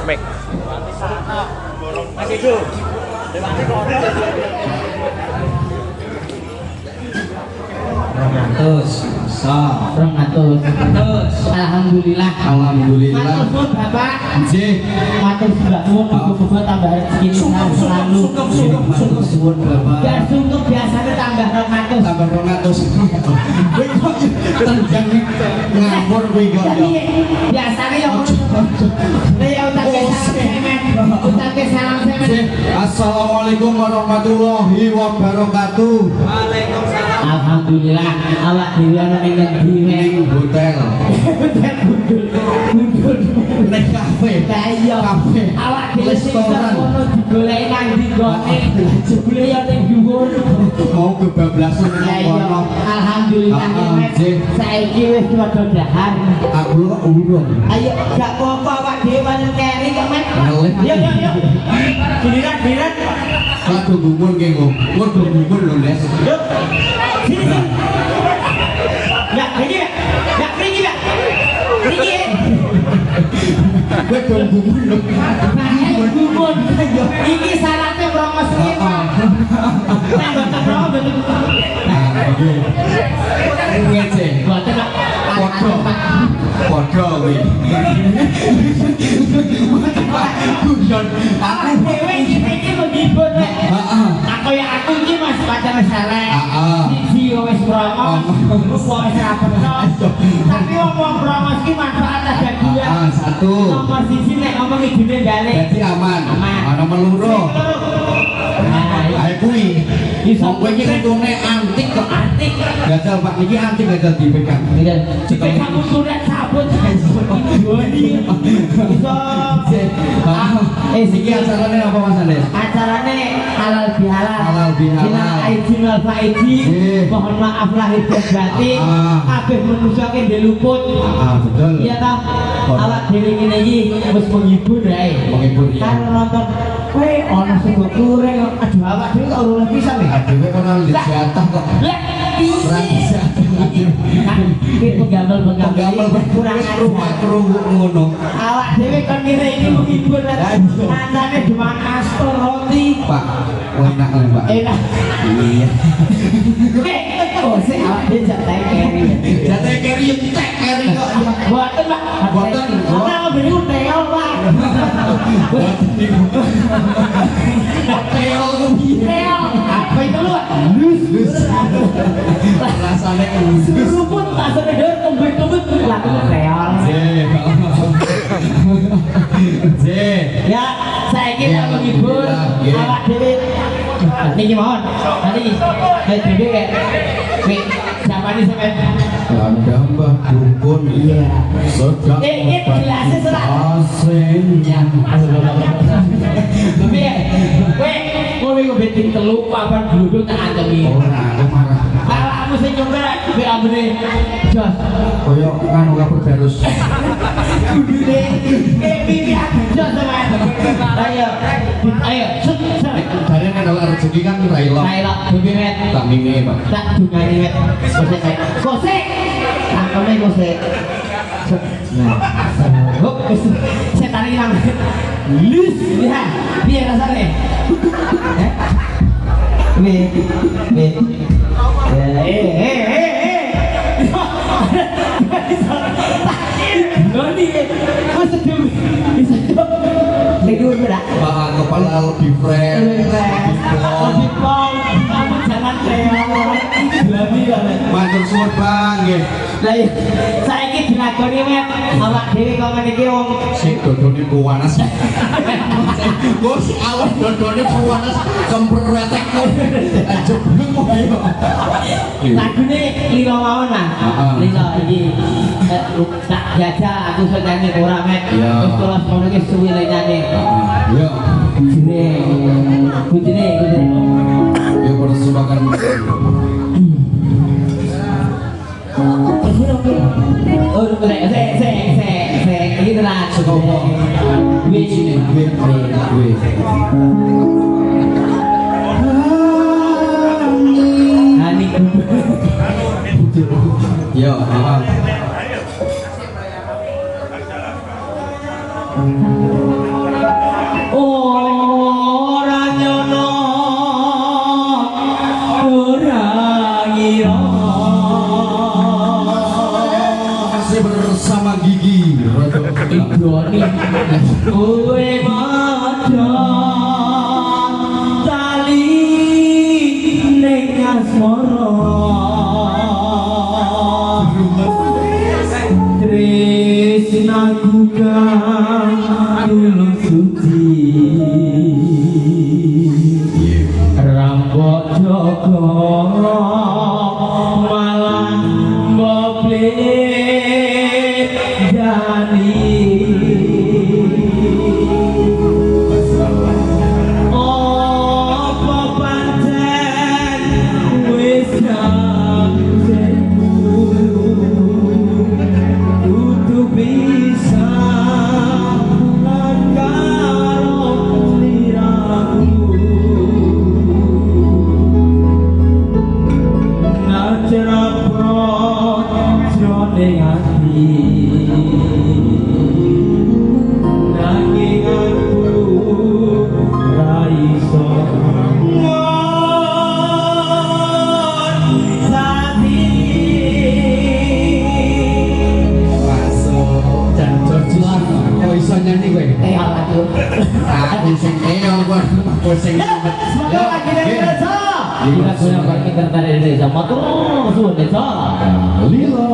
Make. Alhamdulillah. Matur Bapak. Nggih. Matur Mbak Mun muga tambah rezeki selalu. Suwun Bapak. Ya sungguh biasanya tambah 200. Tambah 200. Tendang ngawur kowe kok yo. Biasane yo Assalamualaikum warahmatullahi wabarakatuh. Waalaikumsalam. Alhamdulillah. Awak dhewe ana ning ngendi ning hotel. Bundul. Ning kafe. Lah iya kafe. Awak dhewe sing ngono digoleki nang ndi gone. Jebule yo ning dhuwur. Mau kebablasan nang kono. Alhamdulillah saiki wis padha dahar. Aku kok urung. Ayo gak apa-apa awak dhewe pancen keri kok men. Yo. Giliran. Satu gugur nggih kok. Waduh gugur lho, Les. Yuk. Sini. Ya, pergi. Waduh gugur lho. Gugur. Iki syaratnya promos iki, Pak. Mboten promos. Nggih. Ngece. Mboten Pak. Padha kuwi. Guyon aku dhewe iki menghibur rek. Heeh. Kaya aku iki Mas pacar selek. Heeh. Siji wis brongos, wis ra bener. Tapi wong brongos iki manfaat ada dua. Satu. Nomor siji nek ngomong idune balik. Dadi aman. Nomor loro. Ae kuwi iso kowe iki untune antik kok antik. Gajal Pak niki antik gajal dipegang. Dipegang surat sabun ini. Iso. Iki acarane apa Mas Andes? Acarane halal bihalal. Halal bihalal. Minal aidin wal faidin. Mohon maaf lahir dan batin. Kabeh manusia ki ndeluput. Betul. Iya ta? Awak dhewe ngene iki wis menghibur ae. Menghibur ya. Karo nonton kowe ana sing kurang aduh awak dhewe kok ora bisa nih. Dhewe kono jatah kok. Lah bisa. Iki penggamel kurang rumah krungu ngono. Awak dhewe kon ngene iki menghibur kancane dewan astor roti. Pak, enak lho Pak. Enak. Iya. Oh, sik awak dhewe jatah keri. Jatah keri entek keri kok. Boten Pak. Boten. Ana beli uteo Pak. Uteo Uteo. Apa itu lu? Lus. Rasane seruput tak sedher kembet-kembet laku real. Ya, saiki tak menghibur awak dhewe. Niki mohon. Tadi dhewe kayak sampeyan sampeyan Mbah dukun iya. Sedang Ini gelasnya serat. Asinnya. Tapi kowe kok beting telu papan gluduk tak antemi. Ora, aku marah. Kalau kamu sing nyontek be ambene. Jos. Koyo nganu kabeh garus. Kudune pipi aku jos sama. Ayo, set. Jare nek ora rezeki kan ora ilang. Ayo, pipi met. Tak mingi, Pak. Tak dungani met. Kosek. Tangkeme kosek. Nah, setan hilang. Lus, lihat, biar rasanya. Noni, masa dia bisa tidur berak? Pak, kepala lebih fresh, lebih plong, kamu jangan lebih matur suwun Bang, nggih. Lah saiki dilakoni met awak dhewe kok ngene iki wong Sing dodone kuwanas. Bos, awak dodone kuwanas kempretek jebleng kok ayo. lagune lilo mawon lah. Lilo iki tak jajal aku sok nyanyi ora met. Wis kelas kono iki suwi lek nyanyi. Iya. Kudine. Ya persembahan. Oh, ini tenan sekopo. Wis ini. Hani. Yo, ora nyono ora ngira bersama Gigi Ibroni kowe padha tali ning asmara tresnaku kang tulung suci rambut joko malah mboble Kita punya parkir tertarik Indonesia. Motor sudah desa. Lilo.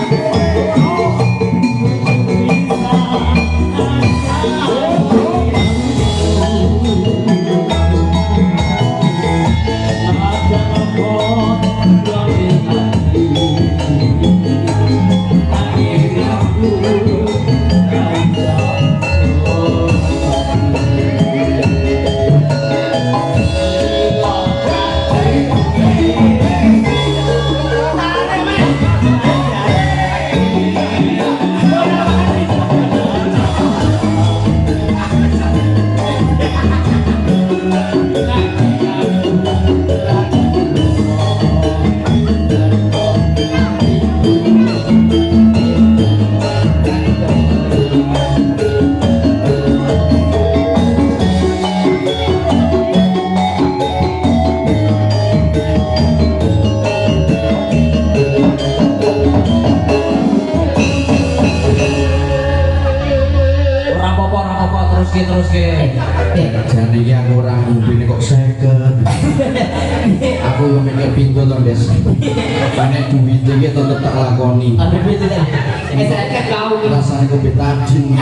Hey! apa-apa terus ke. Jadi iki aku ora ngombe kok 50. Aku yo mikir pintu to, Des. Nek duwit iki tetep tak lakoni. Ada duit tidak? Saya kau Rasane kopi tajin.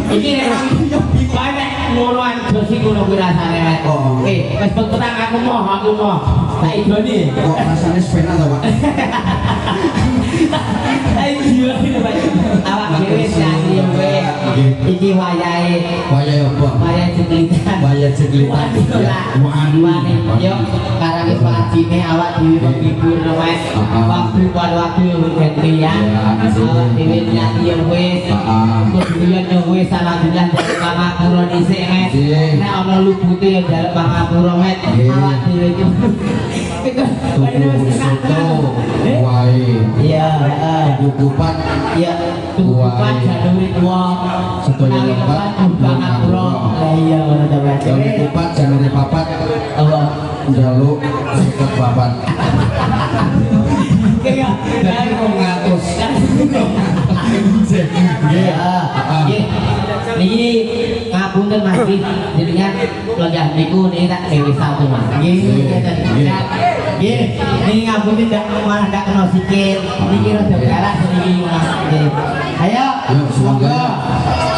ini banyak ngonoan dosi ngono kuwi rasane Mas. Oh. Wis petang aku mau. Tak idoni. Kok rasane sepena to, Pak? Ayo idoni Pak. Awak dhewe nyanyi kowe. Iki wayahe Wayahe apa? wayahe jeglitan. Wayahe jeglitan. Yo karang wajine awak dhewe menghibur Mas. Waktu gantian. Awak dhewe nyanyi yo wis. Kemudian yo wis salah dilan dari pangapura dhisik Mas. Nek ana lupute yo dalem pangapura Mas. Awak dhewe iki Tuku soto, wae. iya, Kukupan, iya, tukupan januri tua, sedaya lebat, pangapura. Iya, ngono ta Mas. kukupan janure papat, Allah. njaluk seket papat. Kayak Jadi kok ngatus. Niki ngapunten Mas Ki, jenengan lenggah niku niki tak dewe satu Mas. Nggih, niki ngapunten malah ndak kena sikil. Niki rada galak niki Mas. Ayo, Yuk, semoga. monggo.